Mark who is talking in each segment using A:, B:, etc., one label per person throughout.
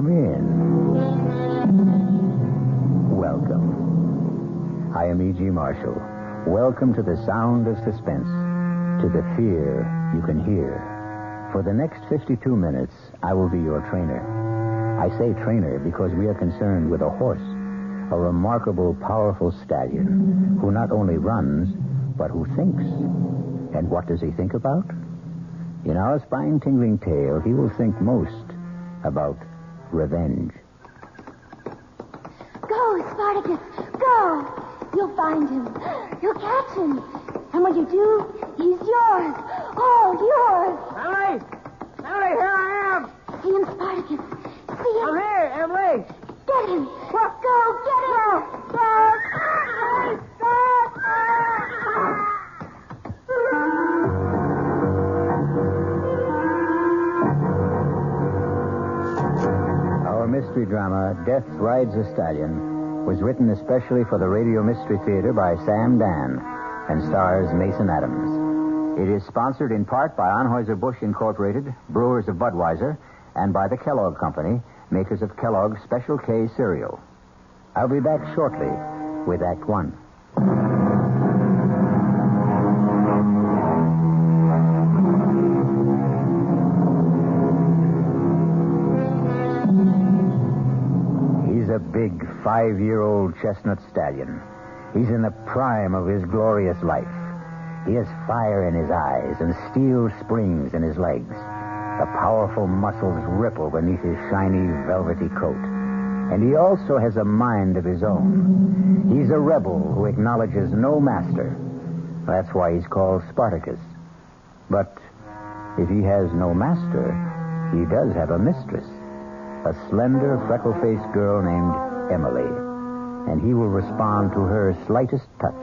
A: Come in. Welcome. I am E.G. Marshall. Welcome to the sound of suspense, to the fear you can hear. For the next 52 minutes, I will be your trainer. I say trainer because we are concerned with a horse, a remarkable, powerful stallion who not only runs, but who thinks. And what does he think about? In our spine-tingling tale, he will think most about revenge.
B: Go, Spartacus, go! You'll find him. You'll catch him. And when you do, he's yours. All yours.
C: Emily! Emily, here I am!
B: See him, Spartacus. See him.
C: I'm here, Emily!
B: Get him. Go, get him.
A: Our mystery drama, Death Rides a Stallion, was written especially for the Radio Mystery Theater by Sam Dan and stars Mason Adams. It is sponsored in part by Anheuser-Busch Incorporated, brewers of Budweiser, and by the Kellogg Company, makers of Kellogg's Special K cereal. I'll be back shortly with Act One. He's a big 5-year-old chestnut stallion. He's in the prime of his glorious life. He has fire in his eyes and steel springs in his legs. The powerful muscles ripple beneath his shiny, velvety coat. And he also has a mind of his own. He's a rebel who acknowledges no master. That's why he's called Spartacus. But if he has no master, he does have a mistress. A slender, freckle-faced girl named Emily. And he will respond to her slightest touch,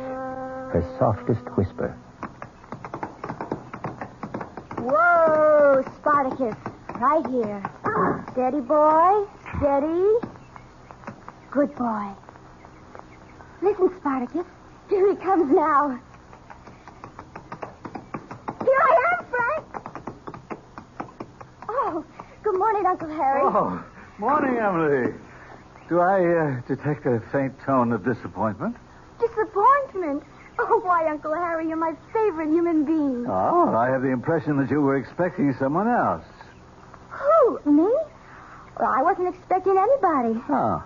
A: her softest whisper.
B: Whoa, Spartacus. Right here. Steady, boy. Steady. Good boy. Listen, Spartacus. Here he comes now. Here I am, Frank. Oh, good morning, Uncle Harry.
D: Oh, morning, Emily. Do I detect a faint tone of disappointment?
B: Disappointment? Oh, why, Uncle Harry, you're my favorite human being.
D: Oh, I have the impression that you were expecting someone else.
B: Who, me? Well, I wasn't expecting anybody.
D: Oh.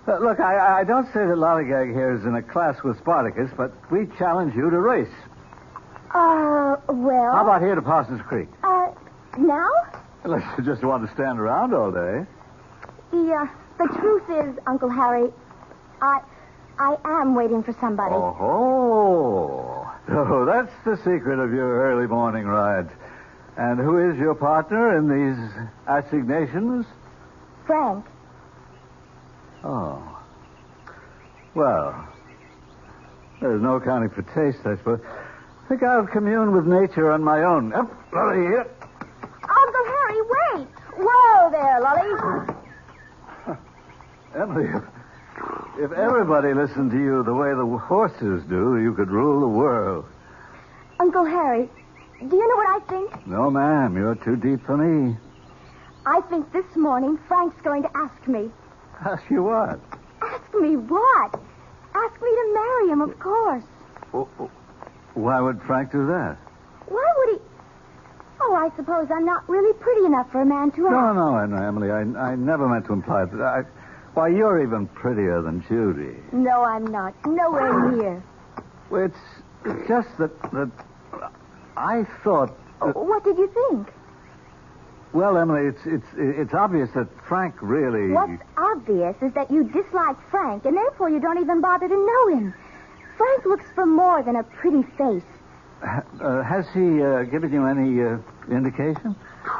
D: Look, I don't say that Lollygag here is in a class with Spartacus, but we challenge you to race.
B: Well...
D: How about here to Parsons Creek?
B: Now?
D: Unless you just want to stand around all day.
B: The truth is, Uncle Harry, I am waiting for somebody.
D: Oh, so that's the secret of your early morning rides. And who is your partner in these assignations?
B: Frank.
D: Oh. Well, there's no accounting for taste, I suppose. I think I'll commune with nature on my own. Up, Lolly, here.
B: Uncle Harry, wait. Whoa there, Lolly.
D: Emily, if everybody listened to you the way the horses do, you could rule the world.
B: Uncle Harry, do you know what I think?
D: No, ma'am, you're too deep for me.
B: I think this morning Frank's going to ask me.
D: Ask you what?
B: Ask me what? Ask me to marry him, of course.
D: Why would Frank do that?
B: Why would he... Oh, I suppose I'm not really pretty enough for a man to ask.
D: No, Emily, I never meant to imply that. Why, you're even prettier than Judy.
B: No, I'm not. Nowhere near.
D: Well, it's just that I thought...
B: What did you think?
D: Well, Emily, it's obvious that Frank really...
B: What's obvious is that you dislike Frank, and therefore you don't even bother to know him. Frank looks for more than a pretty face.
D: Has he given you any indication?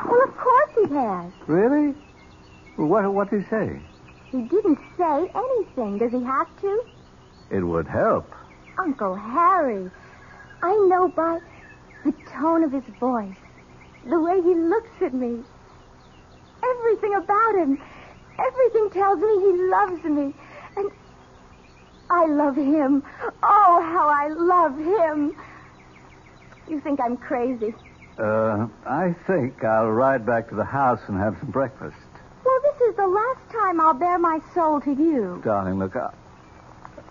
B: Well, of course he has.
D: Really? Well, what did he say?
B: He didn't say anything. Does he have to?
D: It would help.
B: Uncle Harry, I know by the tone of his voice, the way he looks at me, everything about him, everything tells me he loves me. And I love him. Oh, how I love him. You think I'm crazy?
D: I think I'll ride back to the house and have some breakfast.
B: Well, this is the last time I'll bare my soul to you.
D: Darling, look,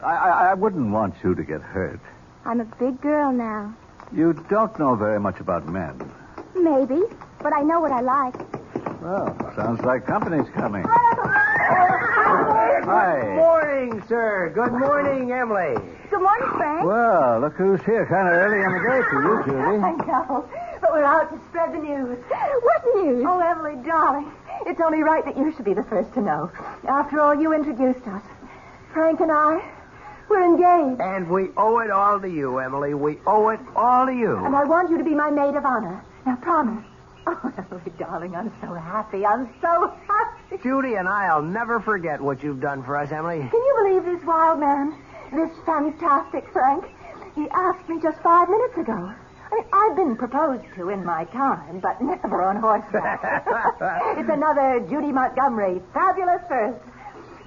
D: I wouldn't want you to get hurt.
B: I'm a big girl now.
D: You don't know very much about men.
B: Maybe, but I know what I like.
D: Well, sounds like company's coming.
C: Good
D: Hi.
C: morning, sir. Good morning, Emily.
B: Good morning, Frank.
D: Well, look who's here. Kind of early in the day for you, Judy.
E: I know, but we're out to spread the news.
B: What news?
E: Oh, Emily, darling, it's only right that you should be the first to know. After all, you introduced us. Frank and I, we're engaged.
C: And we owe it all to you, Emily. We owe it all to you.
E: And I want you to be my maid of honor. Now, promise. Oh, Emily, darling, I'm so happy. I'm so happy.
C: Judy and I'll never forget what you've done for us, Emily.
E: Can you believe this wild man? This fantastic Frank? He asked me just 5 minutes ago. I mean, I've been proposed to in my time, but never on horseback. It's another Judy Montgomery. Fabulous first.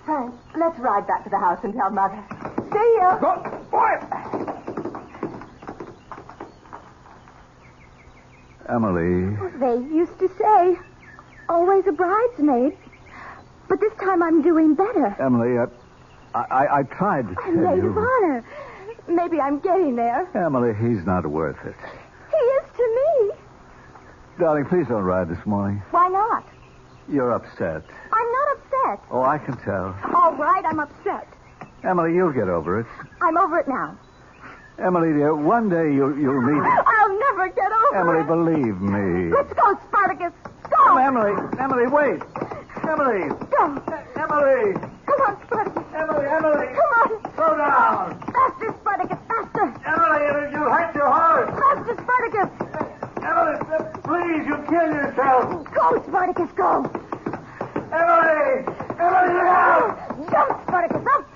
E: Frank, let's ride back to the house and tell Mother. See ya.
C: Go, boy!
D: Emily.
B: They used to say, always a bridesmaid. But this time I'm doing better.
D: Emily, I tried to tell
B: I'm maid
D: you.
B: of honor. Maybe I'm getting there.
D: Emily, he's not worth it.
B: He is to me.
D: Darling, please don't ride this morning.
B: Why not?
D: You're upset.
B: I'm not upset.
D: Oh, I can tell.
B: All right, I'm upset.
D: Emily, you'll get over it.
B: I'm over it now.
D: Emily, dear, one day you'll meet...
B: I'll never get over
D: Emily,
B: it.
D: believe me.
B: Let's go, Spartacus. Go.
D: Oh, Emily, wait. Emily.
B: Go.
D: Emily.
B: Come on, Spartacus.
D: Emily.
B: Come on.
D: Slow down.
B: Faster, Spartacus, faster.
D: Emily, you hurt your horse.
B: Faster, Spartacus.
D: Emily, please, you kill yourself.
B: Go, Spartacus, go.
D: Emily, look out.
B: Jump, Spartacus, up.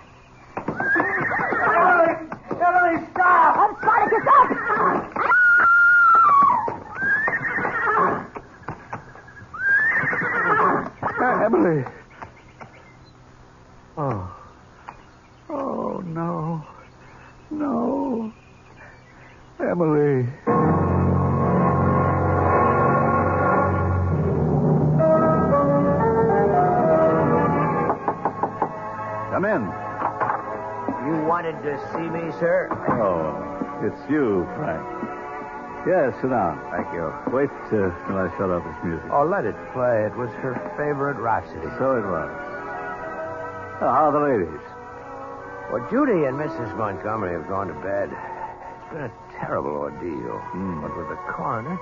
D: Emily, stop.
B: Up, Spartacus, up.
D: Emily. Oh, no. No. Emily. Come in.
C: You wanted to see me, sir?
D: Oh, it's you, Frank. Yes, sit down.
C: Thank you.
D: Wait till I shut off this music.
C: Oh, let it play. It was her favorite Rhapsody.
D: So it was. Oh, how are the ladies?
C: Well, Judy and Mrs. Montgomery have gone to bed. It's been a terrible ordeal. But with the coroner,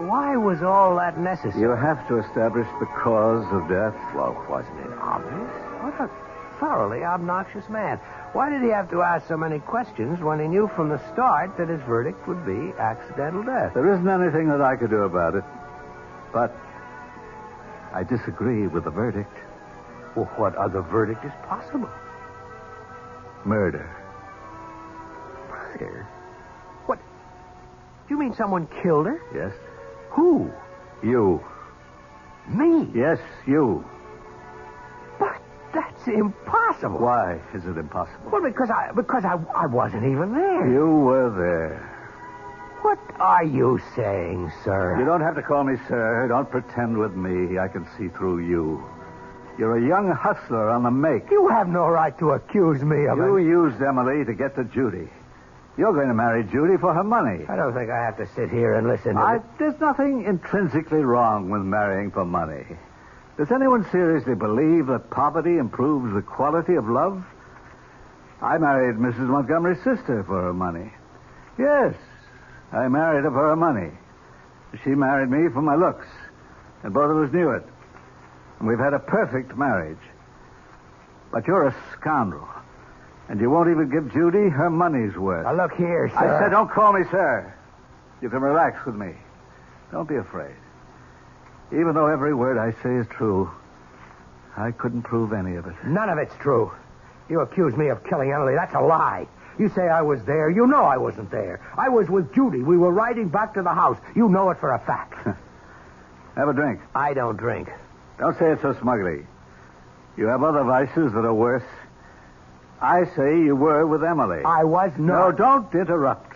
C: why was all that necessary?
D: You have to establish the cause of death.
C: Well, wasn't it obvious? What a thoroughly obnoxious man. Why did he have to ask so many questions when he knew from the start that his verdict would be accidental death?
D: There isn't anything that I could do about it. But I disagree with the verdict.
C: Well, what other verdict is possible?
D: Murder.
C: Murder? What? Do you mean someone killed her?
D: Yes?
C: Who?
D: You.
C: Me?
D: Yes, you.
C: But that's impossible.
D: Why is it impossible?
C: Well, because I wasn't even there.
D: You were there.
C: What are you saying, sir?
D: You don't have to call me sir. Don't pretend with me. I can see through you. You're a young hustler on the make.
C: You have no right to accuse me of
D: You
C: it.
D: used Emily to get to Judy. You're going to marry Judy for her money.
C: I don't think I have to sit here and listen to
D: There's nothing intrinsically wrong with marrying for money. Does anyone seriously believe that poverty improves the quality of love? I married Mrs. Montgomery's sister for her money. Yes, I married her for her money. She married me for my looks, and both of us knew it. And we've had a perfect marriage. But you're a scoundrel, and you won't even give Judy her money's worth.
C: Now, look here, sir.
D: I said don't call me sir. You can relax with me. Don't be afraid. Even though every word I say is true, I couldn't prove any of it.
C: None of it's true. You accuse me of killing Emily. That's a lie. You say I was there. You know I wasn't there. I was with Judy. We were riding back to the house. You know it for a fact.
D: Have a drink.
C: I don't drink.
D: Don't say it so smugly. You have other vices that are worse. I say you were with Emily.
C: I was
D: No,
C: not.
D: don't interrupt.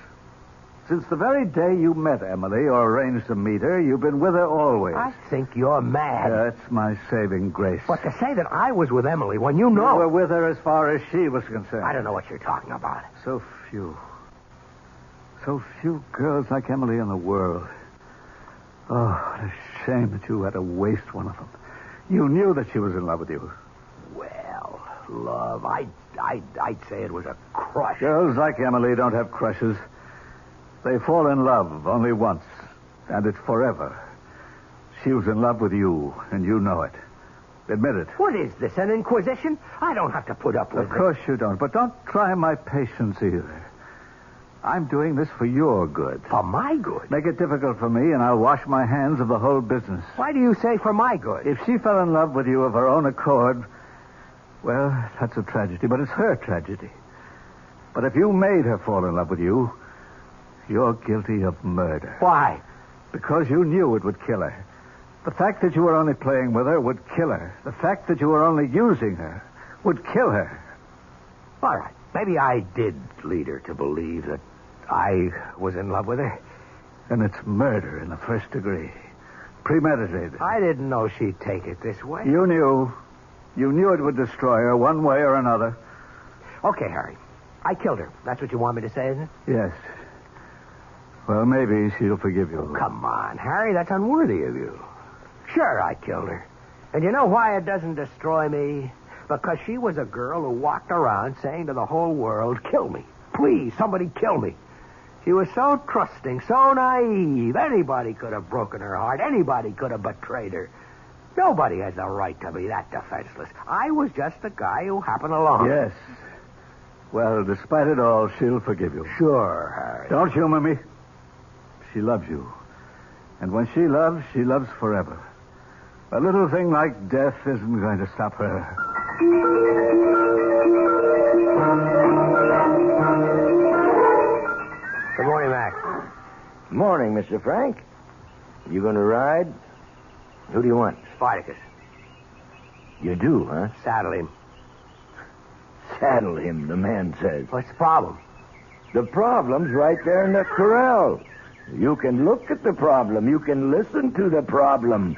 D: Since the very day you met Emily or arranged to meet her, you've been with her always.
C: I think you're mad.
D: That's my saving grace.
C: But to say that I was with Emily when you know...
D: You were with her as far as she was concerned.
C: I don't know what you're talking about.
D: So few girls like Emily in the world. Oh, what a shame that you had to waste one of them. You knew that she was in love with you.
C: Well, love, I'd say it was a crush.
D: Girls like Emily don't have crushes. They fall in love only once, and it's forever. She was in love with you, and you know it. Admit it.
C: What is this, an inquisition? I don't have to put up with it.
D: Of course you don't, but don't try my patience either. I'm doing this for your good.
C: For my good?
D: Make it difficult for me, and I'll wash my hands of the whole business.
C: Why do you say for my good?
D: If she fell in love with you of her own accord, well, that's a tragedy, but it's her tragedy. But if you made her fall in love with you, you're guilty of murder.
C: Why?
D: Because you knew it would kill her. The fact that you were only playing with her would kill her. The fact that you were only using her would kill her.
C: All right. Maybe I did lead her to believe that I was in love with her.
D: And it's murder in the first degree. Premeditated.
C: I didn't know she'd take it this way.
D: You knew. You knew it would destroy her one way or another.
C: Okay, Harry. I killed her. That's what you want me to say, isn't it?
D: Yes. Well, maybe she'll forgive you.
C: Oh, come on, Harry. That's unworthy of you. Sure, I killed her. And you know why it doesn't destroy me? Because she was a girl who walked around saying to the whole world, kill me. Please, somebody kill me. She was so trusting, so naive. Anybody could have broken her heart. Anybody could have betrayed her. Nobody has the right to be that defenseless. I was just the guy who happened along.
D: Yes. Well, despite it all, she'll forgive you.
C: Sure, Harry.
D: Don't humor me. She loves you. And when she loves forever. A little thing like death isn't going to stop her.
C: Good morning, Mac.
F: Morning, Mr. Frank. You going to ride? Who do you want?
C: Spartacus.
F: You do, huh?
C: Saddle him.
F: Saddle him, the man says.
C: What's the problem?
F: The problem's right there in the corral. You can look at the problem. You can listen to the problem.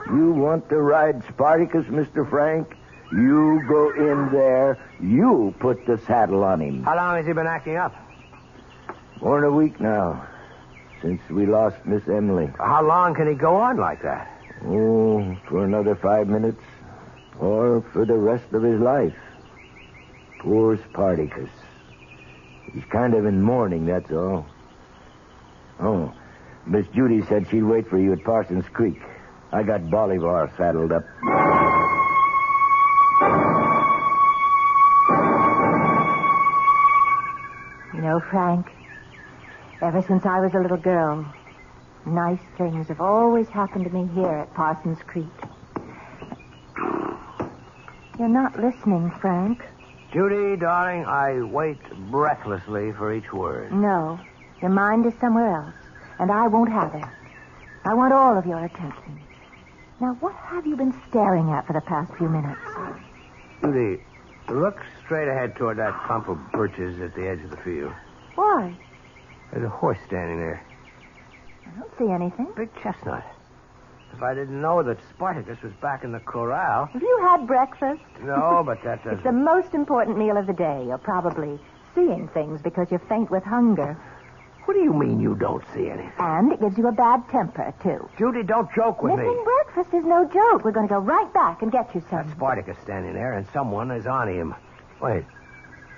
F: You want to ride Spartacus, Mr. Frank? You go in there. You put the saddle on him.
C: How long has he been acting up?
F: More than a week now, since we lost Miss Emily.
C: How long can he go on like that?
F: Oh, for another 5 minutes. Or for the rest of his life. Poor Spartacus. He's kind of in mourning, that's all. Oh, Miss Judy said she'd wait for you at Parsons Creek. I got Bolivar saddled up.
E: You know, Frank, ever since I was a little girl, nice things have always happened to me here at Parsons Creek. You're not listening, Frank.
C: Judy, darling, I wait breathlessly for each word.
E: No, your mind is somewhere else, and I won't have it. I want all of your attention. Now, what have you been staring at for the past few minutes?
C: Judy, look straight ahead toward that clump of birches at the edge of the field.
E: Why?
C: There's a horse standing there.
E: I don't see anything.
C: Big chestnut. If I didn't know that Spartacus was back in the corral...
E: Have you had breakfast?
C: No, but that doesn't...
E: It's the most important meal of the day. You're probably seeing things because you're faint with hunger.
C: What do you mean you don't see anything?
E: And it gives you a bad temper, too.
C: Judy, don't joke with me.
E: Missing breakfast is no joke. We're going to go right back and get you some.
C: That's Spartacus standing there, and someone is on him. Wait.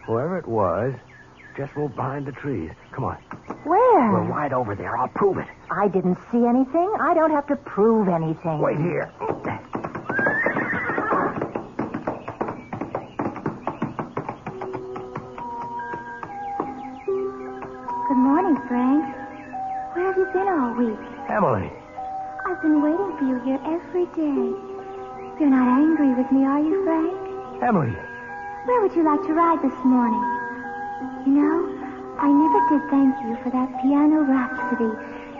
C: Whoever it was just moved behind the trees. Come on.
E: Where?
C: We're right over there. I'll prove it.
E: I didn't see anything. I don't have to prove anything.
C: Wait here.
B: Good morning, Frank. Where have you been all week?
C: Emily.
B: I've been waiting for you here every day. You're not angry with me, are you, Frank?
C: Emily.
B: Where would you like to ride this morning? You know, I never did thank you for that piano rhapsody.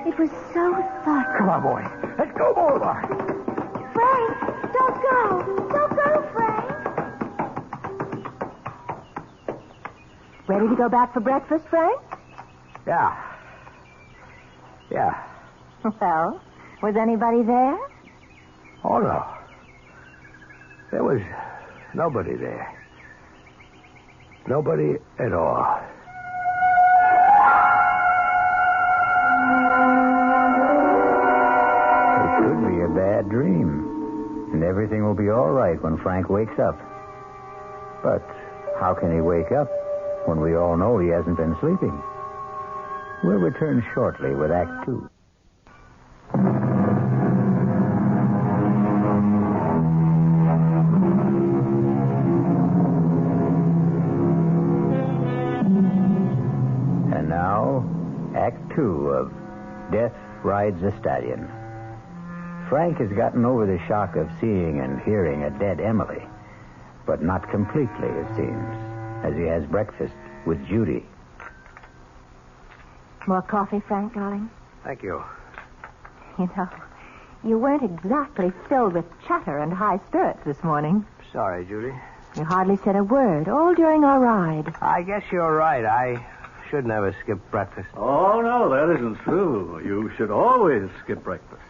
B: It was so thoughtful.
C: Come on, boy. Let's go, Bolivar.
B: Frank, don't go. Don't go, Frank.
E: Ready to go back for breakfast, Frank?
C: Yeah. Yeah.
E: Well, was anybody there?
C: Oh, no. There was nobody there. Nobody at all.
A: It could be a bad dream. And everything will be all right when Frank wakes up. But how can he wake up when we all know he hasn't been sleeping? We'll return shortly with Act 2. And now, Act 2 of Death Rides a Stallion. Frank has gotten over the shock of seeing and hearing a dead Emily, but not completely, it seems, as he has breakfast with Judy.
E: More coffee, Frank, darling?
C: Thank you.
E: You know, you weren't exactly filled with chatter and high spirits this morning.
C: Sorry, Judy.
E: You hardly said a word, all during our ride.
C: I guess you're right. I should never skip breakfast.
D: Oh, no, that isn't true. You should always skip breakfast,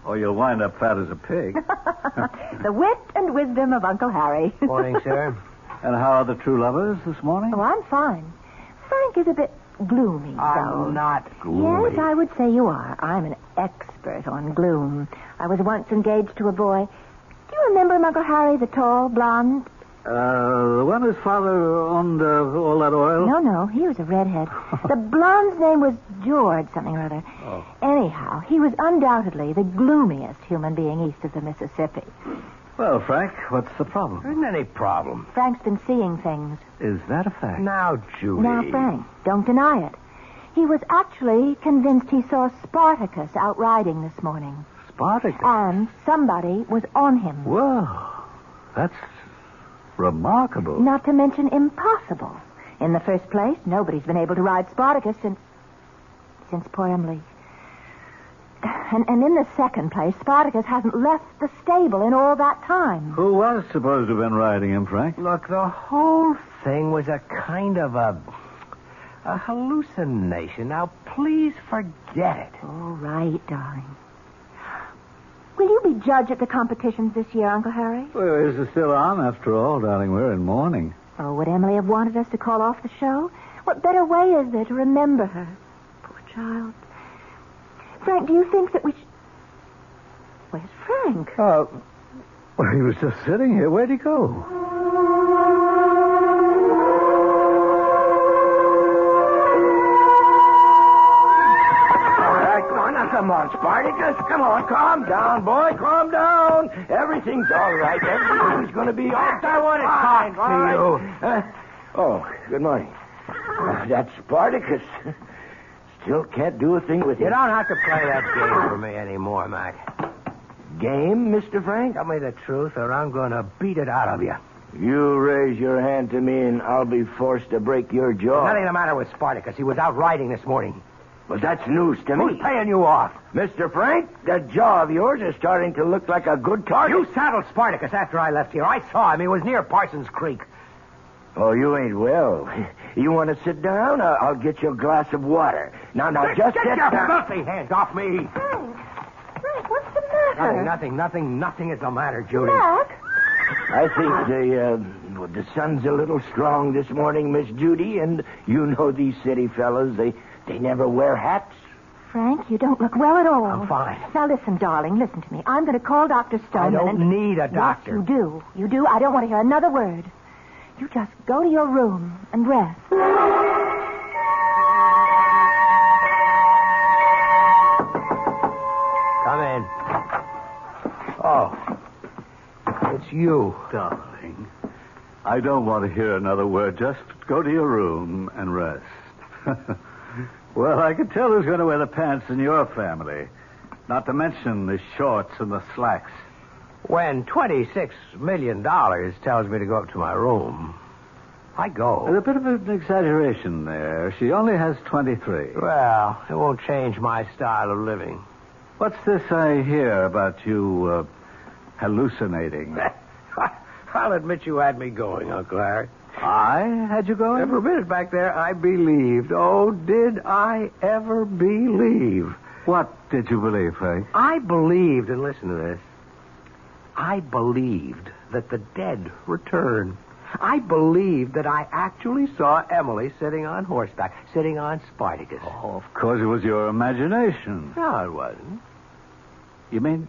D: or you'll wind up fat as a pig.
E: The wit and wisdom of Uncle Harry.
C: Morning, sir.
D: And how are the true lovers this morning?
E: Oh, I'm fine. Frank is a bit gloomy, though.
C: I'm not gloomy.
E: Yes, I would say you are. I'm an expert on gloom. I was once engaged to a boy. Do you remember him, Uncle Harry, the tall, blonde?
D: The one whose father owned all that oil?
E: No, he was a redhead. The blonde's name was George something or other.
D: Oh.
E: Anyhow, he was undoubtedly the gloomiest human being east of the Mississippi.
D: Well, Frank, what's the problem?
C: There isn't any problem.
E: Frank's been seeing things.
D: Is that a fact?
C: Now, Judy.
E: Now, Frank, don't deny it. He was actually convinced he saw Spartacus out riding this morning.
D: Spartacus?
E: And somebody was on him.
D: Whoa, that's remarkable.
E: Not to mention impossible. In the first place, nobody's been able to ride Spartacus since poor Emily. And in the second place, Spartacus hasn't left the stable in all that time.
D: Who was supposed to have been riding him, Frank?
C: Look, the whole thing was a kind of a hallucination. Now, please forget it.
E: All right, darling. Will you be judge at the competitions this year, Uncle Harry?
D: Well, is it still on, after all, darling? We're in mourning.
E: Oh, would Emily have wanted us to call off the show? What better way is there to remember her? Poor child. Frank, do you think that we should... Where's Frank?
D: Well, he was just sitting here. Where'd he go?
C: Come on, Spartacus. Come on, calm down, boy. Calm down. Everything's all right. Everything's going to be all right. I want to talk to you. Oh, good morning. That's Spartacus. Still can't do a thing with him. You don't have to play that game for me anymore, Mac. Game, Mr. Frank? Tell me the truth, or I'm going to beat it out of you.
F: You raise your hand to me, and I'll be forced to break your jaw.
C: Nothing the matter with Spartacus. He was out riding this morning.
F: But that's news to me.
C: Who's paying you off?
F: Mr. Frank, that jaw of yours is starting to look like a good target.
C: You saddled Spartacus after I left here. I saw him. He was near Parsons Creek.
F: Oh, you ain't well. You want to sit down? I'll get you a glass of water. Now, just
C: get
F: sit
C: your
F: down.
C: filthy hands off me.
E: Frank, what's the matter?
C: Nothing is the matter, Judy.
E: Mac?
F: I think the sun's a little strong this morning, Miss Judy, and you know these city fellas, they never wear hats.
E: Frank, you don't look well at all.
C: I'm fine.
E: Now, listen, darling, listen to me. I'm going to call Dr. Stoneman.
C: I don't need a doctor.
E: Yes, you do. You do. I don't want to hear another word. You just go to your room and rest.
C: Come in. Oh, it's you.
D: Darling, I don't want to hear another word. Just go to your room and rest. Well, I can tell who's going to wear the pants in your family. Not to mention the shorts and the slacks.
C: When $26 million tells me to go up to my room, I go.
D: There's a bit of an exaggeration there. She only has 23.
C: Well, it won't change my style of living.
D: What's this I hear about you hallucinating?
C: I'll admit you had me going, Uncle Harry.
D: I had you going?
C: For a minute back there, I believed. Oh, did I ever believe
D: What did you believe, Frank?
C: I believed, and listen to this, I believed that the dead return. I believed that I actually saw Emily sitting on horseback, sitting on Spartacus.
D: Oh, of course it was your imagination.
C: No, it wasn't.
D: You mean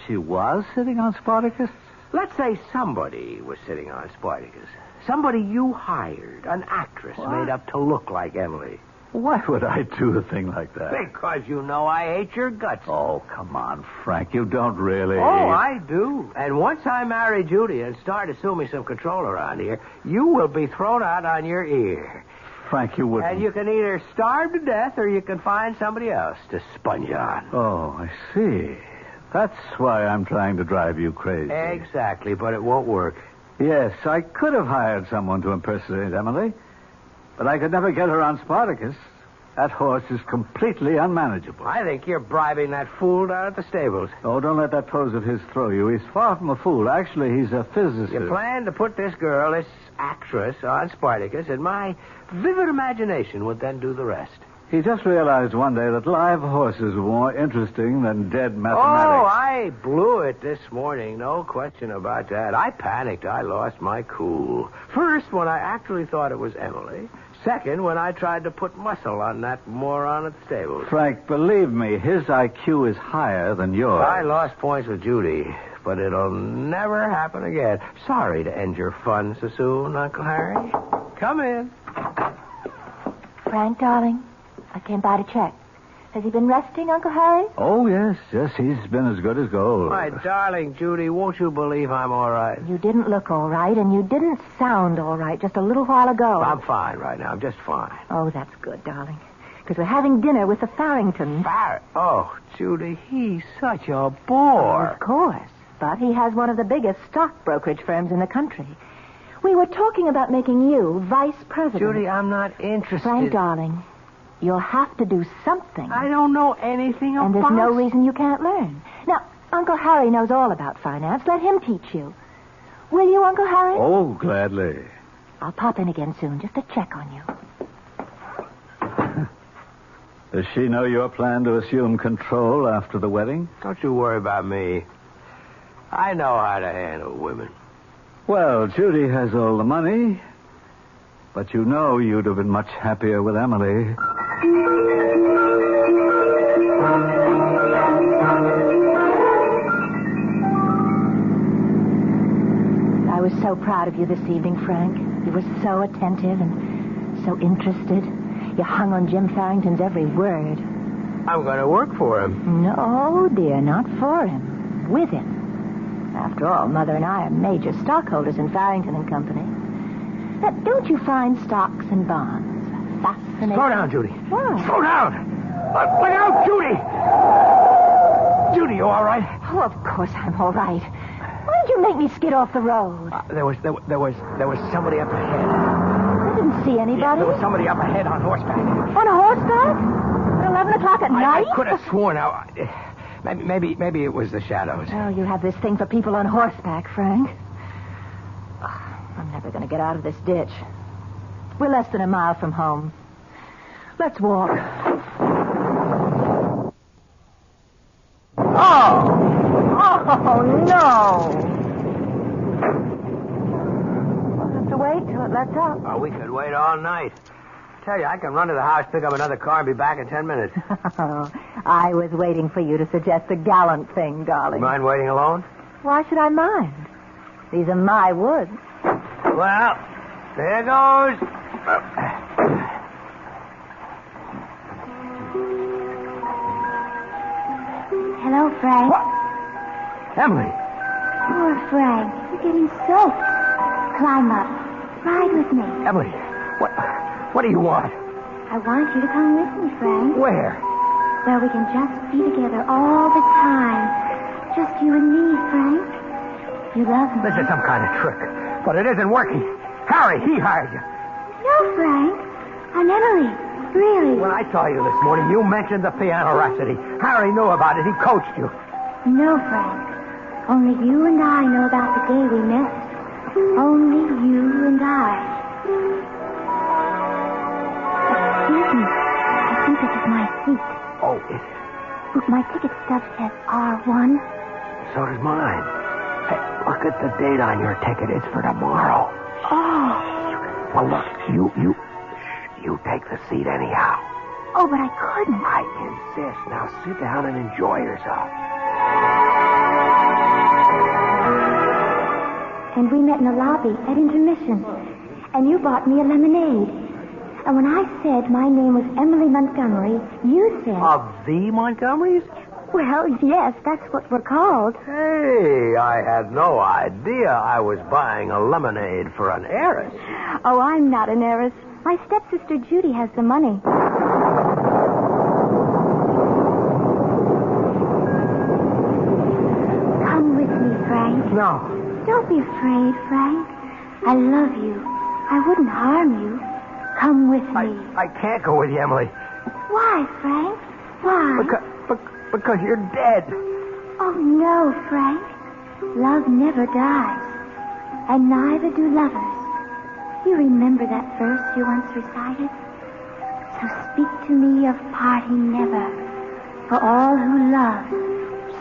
D: she was sitting on Spartacus?
C: Let's say somebody was sitting on Spartacus. Somebody you hired, an actress made up to look like Emily.
D: Why would I do a thing like that?
C: Because you know I hate your guts.
D: Oh, come on, Frank. You don't really.
C: Oh, I do. And once I marry Judy and start assuming some control around here, you will be thrown out on your ear.
D: Frank, you wouldn't.
C: And you can either starve to death or you can find somebody else to sponge on.
D: Oh, I see. That's why I'm trying to drive you crazy.
C: Exactly, but it won't work.
D: Yes, I could have hired someone to impersonate Emily, but I could never get her on Spartacus. That horse is completely unmanageable.
C: I think you're bribing that fool down at the stables.
D: Oh, don't let that pose of his throw you. He's far from a fool. Actually, he's a physicist.
C: You plan to put this girl, this actress, on Spartacus, and my vivid imagination would then do the rest.
D: He just realized one day that live horses were more interesting than dead mathematics.
C: Oh, I blew it this morning. No question about that. I panicked. I lost my cool. First, when I actually thought it was Emily. Second, when I tried to put muscle on that moron at the stables.
D: Frank, believe me, his IQ is higher than yours.
C: I lost points with Judy, but it'll never happen again. Sorry to end your fun so soon, Uncle Harry. Come in.
E: Frank, darling, I came by to check. Has he been resting, Uncle Harry?
D: Oh, yes. He's been as good as gold.
C: My darling Judy, won't you believe I'm all right?
E: You didn't look all right, and you didn't sound all right just a little while ago.
C: I'm fine right now. I'm just fine.
E: Oh, that's good, darling. Because we're having dinner with the Farringtons.
C: Oh, Judy, he's such a bore.
E: Of course. But he has one of the biggest stock brokerage firms in the country. We were talking about making you vice president.
C: Judy, I'm not interested.
E: Frank, darling, you'll have to do something.
C: I don't know anything about...
E: And there's no reason you can't learn. Now, Uncle Harry knows all about finance. Let him teach you. Will you, Uncle Harry?
D: Oh, gladly.
E: I'll pop in again soon just to check on you.
D: Does she know your plan to assume control after the wedding?
C: Don't you worry about me. I know how to handle women.
D: Well, Judy has all the money, but you know you'd have been much happier with Emily.
E: I was so proud of you this evening, Frank. You were so attentive and so interested. You hung on Jim Farrington's every word.
C: I'm going to work for him.
E: No, dear, not for him. With him. After all, Mother and I are major stockholders in Farrington and Company. Now, don't you find stocks and bonds fascinating?
C: Slow down, Judy.
E: Why?
C: Slow down. Look out, Judy. Judy, you all right?
E: Oh, of course I'm all right. Why did you make me skid off the road?
C: There was somebody up ahead.
E: I didn't see anybody.
C: Yeah, there was somebody up ahead on horseback.
E: On a horseback? At 11 o'clock at night?
C: I could have sworn. Now, maybe it was the shadows.
E: Oh, you have this thing for people on horseback, Frank. I'm never going to get out of this ditch. We're less than a mile from home. Let's walk. Oh, no. We'll have to wait till it lets up.
C: Oh, we could wait all night. Tell you, I can run to the house, pick up another car, and be back in 10 minutes.
E: Oh, I was waiting for you to suggest a gallant thing, darling.
C: You mind waiting alone?
E: Why should I mind? These are my woods.
C: Well, there goes.
B: Hello, Frank.
C: What? Emily.
B: Poor Frank. You're getting soaked. Climb up. Ride with me.
C: Emily, what do you want?
B: I want you to come with me, Frank.
C: Where?
B: Where we can just be together all the time. Just you and me, Frank. You love me.
C: This is some kind of trick, but it isn't working. Harry, he hired you.
B: No, Frank. I'm Emily. Really.
C: When I saw you this morning, you mentioned the piano rhapsody. Harry knew about it. He coached you.
B: No, Frank. Only you and I know about the day we met. Only you and I. Excuse me. I think this is my seat.
C: Oh,
B: have one.
C: So does mine. Hey, look at the date on your ticket. It's for tomorrow.
B: Oh.
C: Well, look, you take the seat anyhow.
B: Oh, but I couldn't.
C: I insist. Now sit down and enjoy yourself.
B: And we met in the lobby at intermission. And you bought me a lemonade. And when I said my name was Emily Montgomery, you said...
C: Of the Montgomerys?
B: Well, yes, that's what we're called.
C: Hey, I had no idea I was buying a lemonade for an heiress.
B: Oh, I'm not an heiress. My stepsister Judy has the money. Come with me, Frank.
C: No.
B: Don't be afraid, Frank. I love you. I wouldn't harm you. Come with me.
C: I can't go with you, Emily.
B: Why, Frank? Why?
C: Because you're dead.
B: Oh, no, Frank. Love never dies. And neither do lovers. You remember that verse you once recited? So speak to me of parting never. For all who love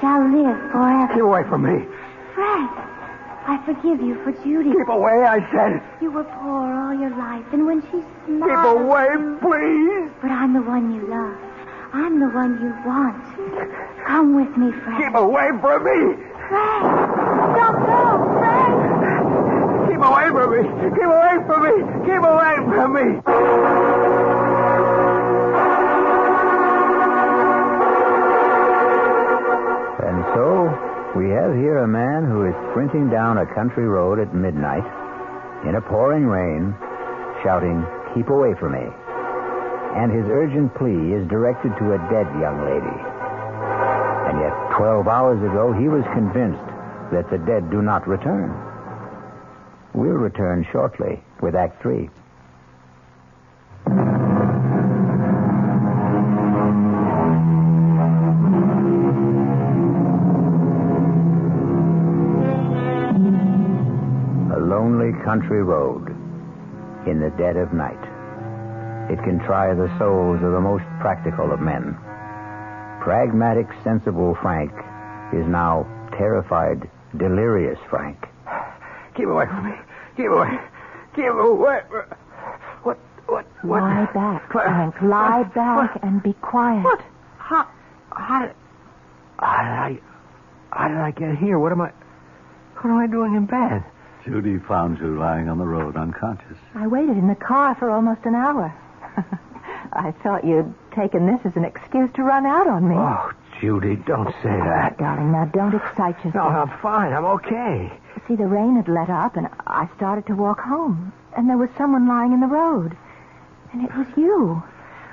B: shall live forever.
C: Keep away from me.
B: Frank, I forgive you for Judy.
C: Keep away, I said.
B: You were poor all your life, and when she smiled...
C: Keep away, please.
B: But I'm the one you love. I'm the one you want. Come with me, Frank.
C: Keep away from me.
B: Frank! Don't go, Frank!
C: Keep away from me. Keep away from me. Keep away from me.
A: And so, we have here a man who is sprinting down a country road at midnight, in a pouring rain, shouting, "Keep away from me." And his urgent plea is directed to a dead young lady. And yet, 12 hours ago, he was convinced that the dead do not return. We'll return shortly with Act 3. A lonely country road in the dead of night. It can try the souls of the most practical of men. Pragmatic, sensible Frank is now terrified, delirious Frank.
C: Keep away from me. Keep away. Keep away. What?
E: Lie back, Frank. Lie back and be quiet.
C: What? How did I get here? What am I doing in bed?
D: Judy found you lying on the road, unconscious.
E: I waited in the car for almost an hour. I thought you'd taken this as an excuse to run out on me.
C: Oh, Judy, don't say that.
E: Darling, now don't excite yourself.
C: No, I'm fine. I'm okay.
E: See, the rain had let up, and I started to walk home. And there was someone lying in the road. And it was you.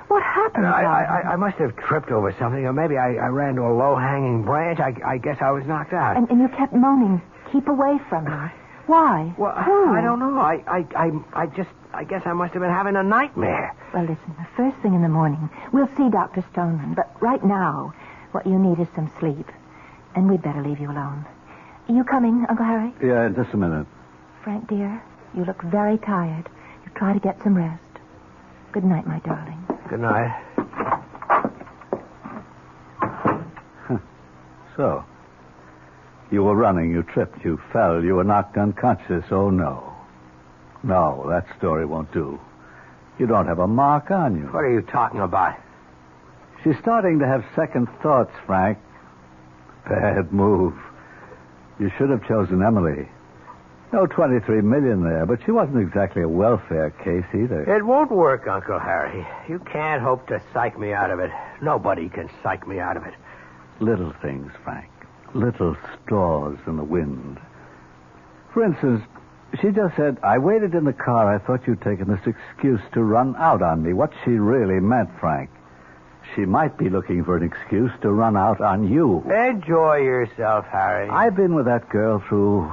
E: What happened?
C: I must have tripped over something, or maybe I ran to a low-hanging branch. I guess I was knocked out.
E: And you kept moaning, "Keep away from me." Why?
C: Well,
E: Who?
C: I don't know. I guess I must have been having a nightmare.
E: Well, listen, the first thing in the morning, we'll see Dr. Stoneman. But right now, what you need is some sleep. And we'd better leave you alone. Are you coming, Uncle Harry?
D: Yeah, in just a minute.
E: Frank, dear, you look very tired. You try to get some rest. Good night, my darling.
C: Good night.
D: So, you were running, you tripped, you fell, you were knocked unconscious. Oh, no. No, that story won't do. You don't have a mark on you.
C: What are you talking about?
D: She's starting to have second thoughts, Frank. Bad move. You should have chosen Emily. No $23 million there, but she wasn't exactly a welfare case either.
C: It won't work, Uncle Harry. You can't hope to psych me out of it. Nobody can psych me out of it.
D: Little things, Frank. Little straws in the wind. For instance, she just said, "I waited in the car. I thought you'd taken this excuse to run out on me." What she really meant, Frank, she might be looking for an excuse to run out on you.
C: Enjoy yourself, Harry.
D: I've been with that girl through,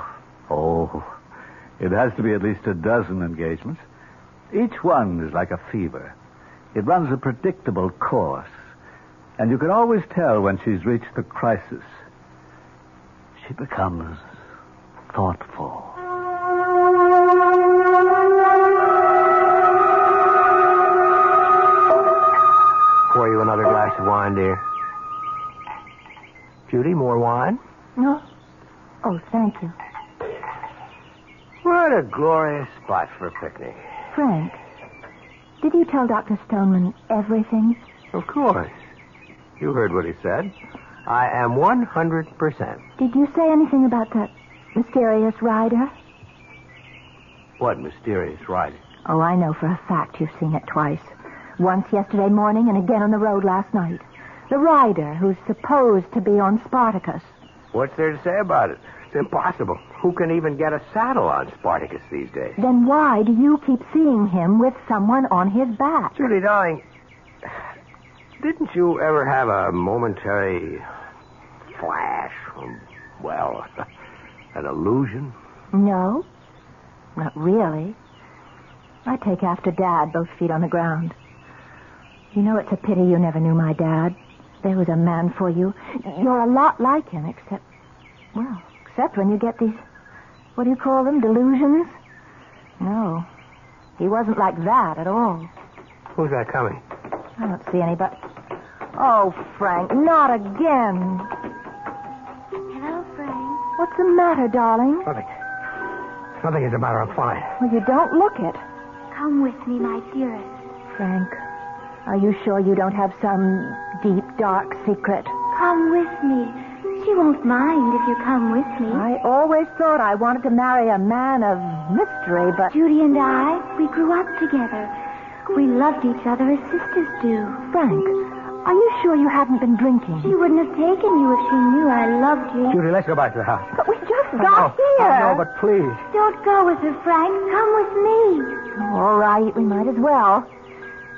D: it has to be at least a dozen engagements. Each one is like a fever. It runs a predictable course. And you can always tell when she's reached the crisis. She becomes thoughtful.
C: Pour you another glass of wine, dear. Judy, more wine?
E: No. Oh, thank you.
C: What a glorious spot for a picnic.
E: Frank, did you tell Dr. Stoneman everything?
C: Of course. You heard what he said. I am 100%.
E: Did you say anything about that mysterious rider?
C: What mysterious rider?
E: Oh, I know for a fact you've seen it twice. Once yesterday morning and again on the road last night. The rider who's supposed to be on Spartacus.
C: What's there to say about it? It's impossible. Who can even get a saddle on Spartacus these days?
E: Then why do you keep seeing him with someone on his back?
C: Judy, darling, didn't you ever have a momentary flash? Well, an illusion?
E: No, not really. I take after Dad, both feet on the ground. You know, it's a pity you never knew my dad. There was a man for you. You're a lot like him, except when you get these, what do you call them, delusions? No, he wasn't like that at all.
C: Who's that coming?
E: I don't see anybody. Oh, Frank, not again.
B: Hello, Frank.
E: What's the matter, darling?
C: Nothing. Nothing is the matter. I'm fine.
E: Well, you don't look it.
B: Come with me, my dearest.
E: Frank, are you sure you don't have some deep, dark secret?
B: Come with me. She won't mind if you come with me.
E: I always thought I wanted to marry a man of mystery, but...
B: Judy and I, we grew up together. We loved each other as sisters do.
E: Frank, are you sure you haven't been drinking?
B: She wouldn't have taken you if she knew I loved you.
C: Judy, let's go back to the house.
E: But we just got here.
C: No, but please.
B: Don't go with her, Frank. Come with me.
E: All right, we might as well.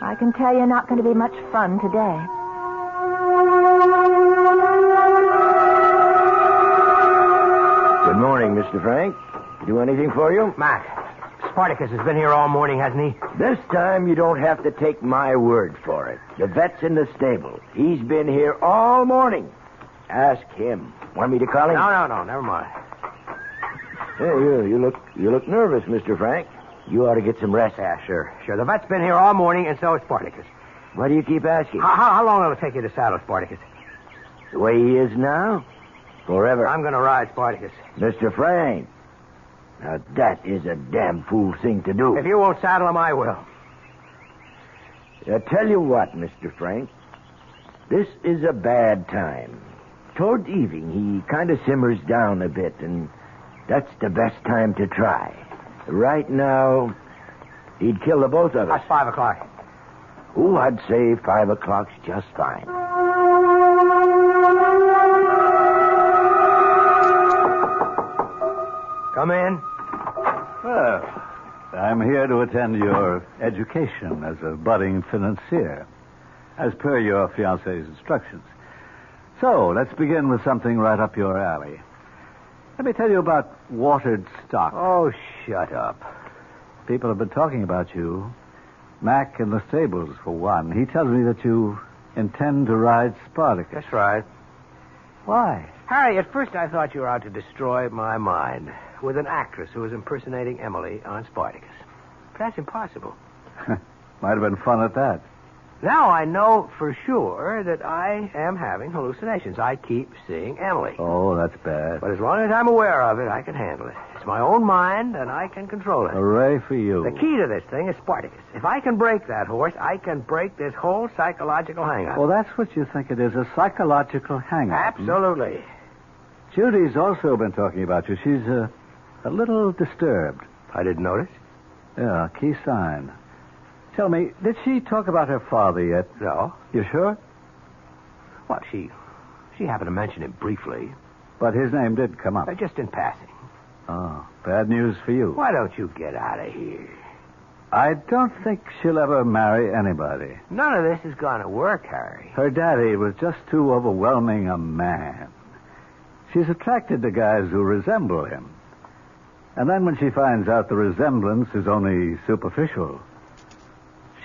E: I can tell you're not going to be much fun today.
F: Good morning, Mr. Frank. Do anything for you?
C: Mac, Spartacus has been here all morning, hasn't he?
F: This time you don't have to take my word for it. The vet's in the stable. He's been here all morning. Ask him. Want me to call him?
C: No, never mind.
F: Hey, you look nervous, Mr. Frank. You ought to get some rest.
C: Yeah, sure. The vet's been here all morning, and so is Spartacus.
F: Why do you keep asking?
C: How long will it take you to saddle Spartacus?
F: The way he is now? Forever.
C: I'm going to ride Spartacus.
F: Mr. Frank, now that is a damn fool thing to do.
C: If you won't saddle him, I will.
F: I tell you what, Mr. Frank, this is a bad time. Toward evening, he kind of simmers down a bit, and that's the best time to try. Right now, he'd kill the both of us.
C: That's 5 o'clock.
F: Oh, I'd say 5 o'clock's just fine.
C: Come in.
D: Well, I'm here to attend your education as a budding financier, as per your fiancé's instructions. So, let's begin with something right up your alley. Let me tell you about watered stock.
C: Oh, shut up.
D: People have been talking about you. Mac in the stables, for one. He tells me that you intend to ride Spartacus.
C: That's right.
D: Why?
C: Harry, at first I thought you were out to destroy my mind with an actress who was impersonating Emily on Spartacus. But that's impossible.
D: Might have been fun at that.
C: Now I know for sure that I am having hallucinations. I keep seeing Emily.
D: Oh, that's bad.
C: But as long as I'm aware of it, I can handle it. It's my own mind, and I can control it.
D: Hooray for you.
C: The key to this thing is Spartacus. If I can break that horse, I can break this whole psychological hang-up.
D: Well, that's what you think it is, a psychological hang-up.
C: Absolutely.
D: Judy's also been talking about you. She's a little disturbed.
C: I didn't notice.
D: Yeah, key sign. Tell me, did she talk about her father yet?
C: No.
D: You sure?
C: Well, she happened to mention him briefly.
D: But his name did come up.
C: Just in passing.
D: Oh, bad news for you.
C: Why don't you get out of here?
D: I don't think she'll ever marry anybody.
C: None of this is going to work, Harry.
D: Her daddy was just too overwhelming a man. She's attracted to guys who resemble him. And then when she finds out the resemblance is only superficial,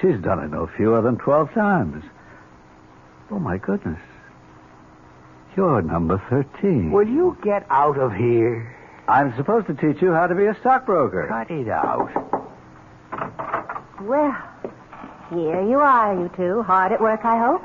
D: she's done it no fewer than 12 times. Oh, my goodness. You're number 13.
C: Will you get out of here?
D: I'm supposed to teach you how to be a stockbroker.
C: Cut it out.
E: Well, here you are, you two. Hard at work, I hope.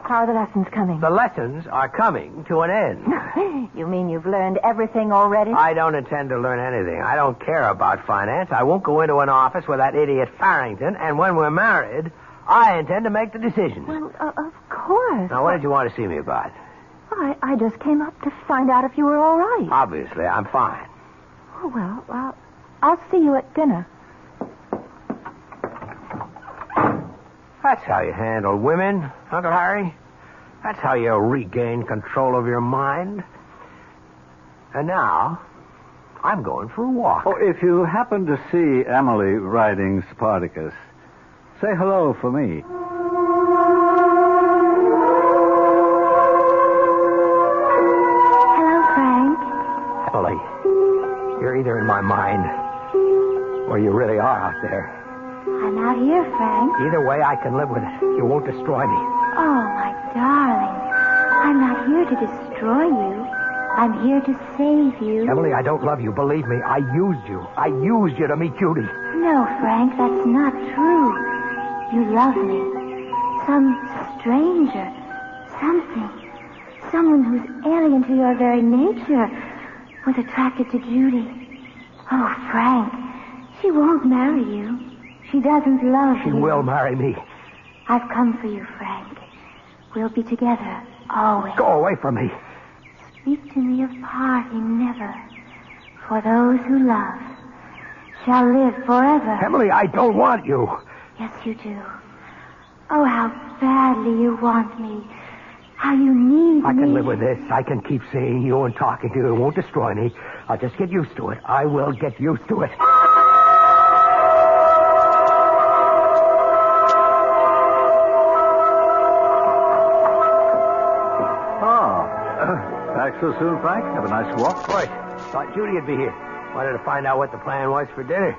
E: How are the lessons coming?
C: The lessons are coming to an end.
E: You mean you've learned everything already?
C: I don't intend to learn anything. I don't care about finance. I won't go into an office with that idiot Farrington, and when we're married, I intend to make the decisions.
E: Well, of course.
C: Now, what did you want to see me about?
E: I just came up to find out if you were all right.
C: Obviously, I'm fine.
E: Oh, well, I'll see you at dinner.
C: That's how you handle women, Uncle Harry. That's how you regain control of your mind. And now, I'm going for a walk.
D: Oh, if you happen to see Emily riding Spartacus, say hello for me.
B: Hello, Frank.
C: Emily, you're either in my mind or you really are out there.
B: I'm out here, Frank.
C: Either way, I can live with it. You won't destroy me.
B: Oh, my darling. I'm not here to destroy you. I'm here to save you.
C: Emily, I don't love you. Believe me, I used you. I used you to meet Judy.
B: No, Frank, that's not true. You love me. Some stranger. Something. Someone who's alien to your very nature was attracted to Judy. Oh, Frank, she won't marry you. She doesn't love you.
C: She will marry me.
B: I've come for you, Frank. We'll be together, always.
C: Go away from me.
B: Speak to me of parting never. For those who love shall live forever.
C: Emily, I don't want you.
B: Yes, you do. Oh, how badly you want me. How you need me.
C: I can live with this. I can keep seeing you and talking to you. It won't destroy me. I'll just get used to it. I will get used to it.
D: Back so soon, Frank? Have a nice walk?
C: Boy, thought Judy'd be here. Wanted to find out what the plan was for dinner.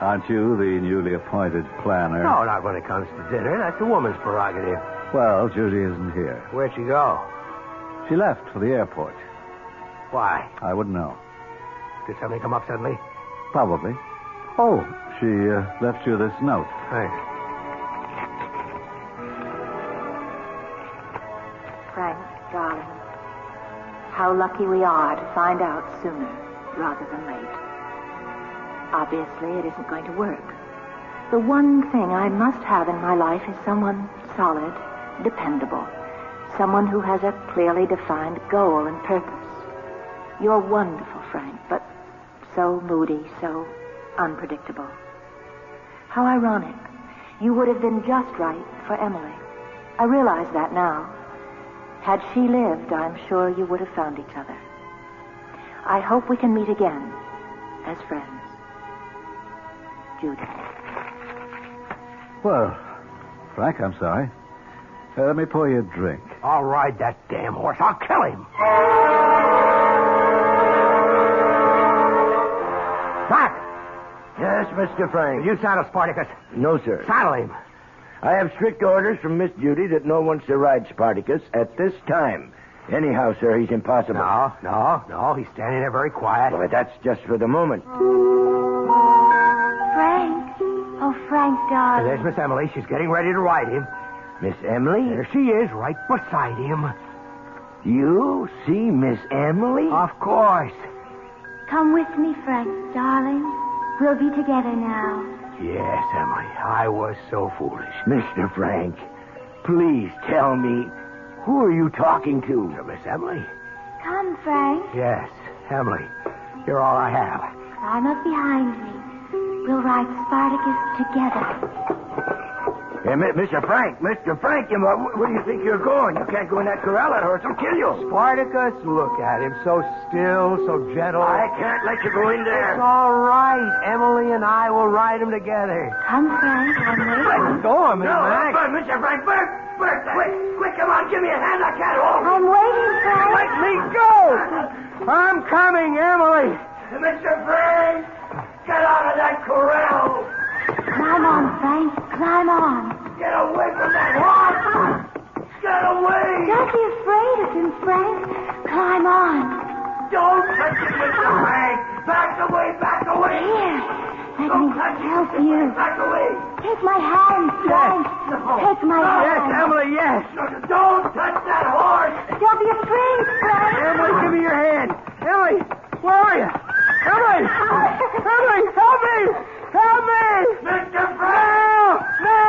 D: Aren't you the newly appointed planner?
C: No, not when it comes to dinner. That's a woman's prerogative.
D: Well, Judy isn't here.
C: Where'd she go?
D: She left for the airport.
C: Why?
D: I wouldn't know.
C: Did something come up suddenly?
D: Probably. Oh, she left you this note.
C: Thanks.
E: Frank, darling, how lucky we are to find out sooner rather than late. Obviously, it isn't going to work. The one thing I must have in my life is someone solid, dependable, someone who has a clearly defined goal and purpose. You're wonderful, Frank, but so moody, so unpredictable. How ironic. You would have been just right for Emily. I realize that now. Had she lived, I'm sure you would have found each other. I hope we can meet again as friends. Judy.
D: Well, Frank, I'm sorry. Let me pour you a drink.
C: I'll ride that damn horse. I'll kill him. Doc!
F: Yes, Mr. Frank.
C: You saddle Spartacus.
F: No, sir.
C: Saddle him.
F: I have strict orders from Miss Judy that no one's to ride Spartacus at this time. Anyhow, sir, he's impossible.
C: No. He's standing there very quiet.
F: Well, that's just for the moment.
B: Frank. Oh, Frank, darling.
C: There's Miss Emily. She's getting ready to ride him.
F: Miss Emily?
C: There she is, right beside him.
F: You see Miss Emily?
C: Of course.
B: Come with me, Frank, darling. We'll be together now.
C: Yes, Emily. I was so foolish.
F: Mr. Frank, please tell me, who are you talking to?
C: Miss Emily?
B: Come, Frank.
C: Yes, Emily. You're all I have.
B: Climb up behind me. We'll ride Spartacus together.
F: Hey, Mr. Frank, where do you think you're going? You can't go in that corral. That horse will kill you.
C: Spartacus, look at him. So still, so gentle.
F: I can't let you go in there.
C: It's all right. Emily and I will ride him together.
B: Come, Frank. I'm waiting.
C: Let go of me, Max.
F: Mr. Frank, Bert, quick, come on, give me a hand. I can't hold.
B: I'm waiting, Frank.
C: Let me go. I'm coming, Emily.
F: Mr. Frank, get out of that corral.
B: Climb on, Frank. Climb on.
F: Get away from that horse. Get away.
B: Don't be afraid of him, Frank. Climb on.
F: Don't touch him, Mr. Frank. Back away.
B: Here. Let me help you.
C: Back away.
B: Take my hand, Frank. Take my hand.
C: Yes, Emily, yes. Don't touch that horse.
B: Don't be afraid, Frank.
C: Emily, give me your hand. Emily, where are you? Emily! Emily, help me! Help me! Mr. Brown! No!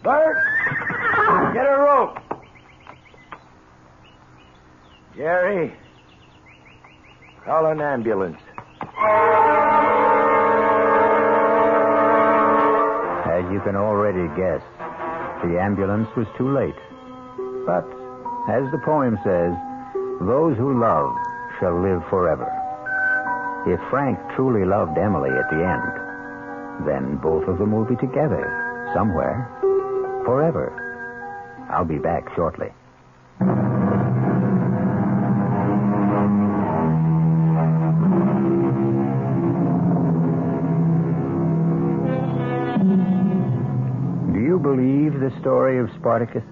F: Bert! Get a rope. Jerry, call an ambulance.
A: As you can already guess, the ambulance was too late. But, as the poem says, those who love shall live forever. If Frank truly loved Emily at the end, then both of them will be together somewhere, forever. I'll be back shortly. Do you believe the story of Spartacus?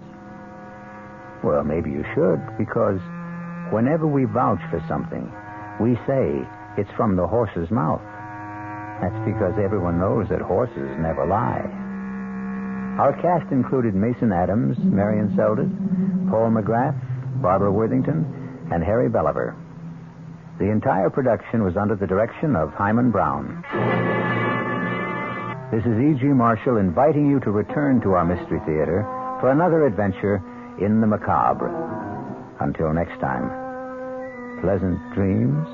A: Well, maybe you should, because whenever we vouch for something, we say it's from the horse's mouth. That's because everyone knows that horses never lie. Our cast included Mason Adams, Marion Seldes, Paul McGrath, Barbara Worthington, and Harry Belliver. The entire production was under the direction of Himan Brown. This is E.G. Marshall inviting you to return to our Mystery Theater for another adventure in the macabre. Until next time, pleasant dreams.